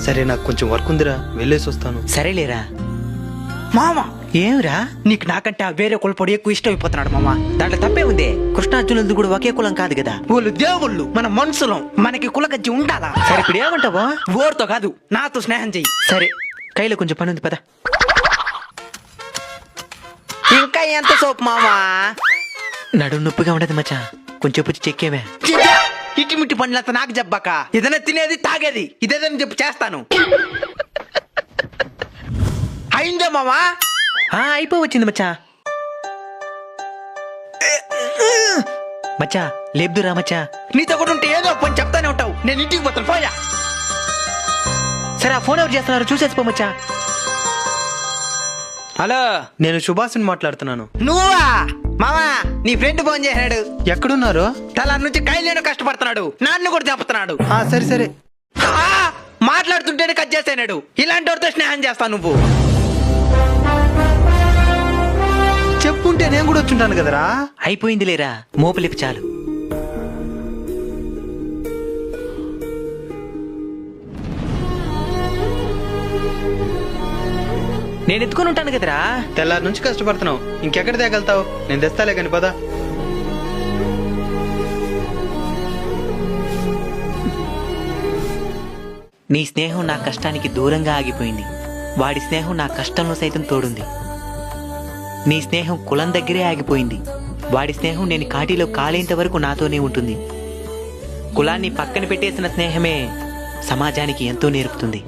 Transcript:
సరే నాకు కొంచెం వర్క్ ఉందిరా, వెళ్ళేసి వస్తాను. సరేలేరా. మామ ఏమిరా? నీకు నాకంటే ఆ వేరే కులపొడి ఎక్కువ ఇష్టం అయిపోతున్నాడు మామ. దాంట్లో తప్పే ఉంది. కృష్ణార్జునులది కూడా ఒకే కులం కాదు కదా. వాళ్ళు దేవుళ్ళు, మన మనుషులం, మనకి కులగజ్జి ఉండాలా? సరే ఇప్పుడు ఏమంటావా? ఓర్తో కాదు, నాతో స్నేహం చెయ్యి. సరే కైలో కొంచెం పని ఉంది పద. ఇంకా ఎంత సోపు మామా? నడుము నొప్పిగా ఉండదు మచ్చా, కొంచెం పుచ్చి చెక్కేవే. ఇటిమిటి పనులంతా నాకు చెప్పాక, ఏదైనా తినేది తాగేది ఇదేదని చెప్పి చేస్తాను. అయిందే మామా? అయిపోవచ్చింది మచ్చా. మచ్చా లేబ్దురా మచ్చా. నీతో కూడా ఉంటే ఏదో పని చెప్తానే ఉంటావు. నేను ఇంటికి పోతాను, పోయా. సరే ఆ ఫోన్ ఎవరు చేస్తున్నారు చూసేసిపో మచ్చా. హలో, నేను సుభాష్ని మాట్లాడుతున్నాను. నువ్వా మామా? నీ ఫ్రెండ్ ఫోన్ చేశాడు. ఎక్కడున్నారు? తల నుంచి కైలేను కష్టపడుతున్నాడు, నాన్ను కూడా చంపుతున్నాడు. సరే సరే. మాట్లాడుతుంటేనే కట్ చేస్తాడు. ఇలాంటి వాడితో స్నేహం చేస్తావు నువ్వు? చెప్పుంటే నేను కూడా వచ్చుంటాను కదరా. అయిపోయింది లేరా, మోపలిపి చాలు. నేను ఎత్తుకుని ఉంటాను కదరా. తెల్లారి నుంచి కష్టపడుతున్నావు, ఇంకెక్కడ తేగలుగుతావు? నేను తెస్తాలే కాని పదా. నీ స్నేహం నా కష్టానికి దూరంగా ఆగిపోయింది. వాడి స్నేహం నా కష్టంలో సైతం తోడుంది. నీ స్నేహం కులం దగ్గరే ఆగిపోయింది. వాడి స్నేహం నేను కాటిలో కాలేంత వరకు నాతోనే ఉంటుంది. కులాన్ని పక్కన పెట్టేసిన స్నేహమే సమాజానికి ఎంతో నేర్పుతుంది.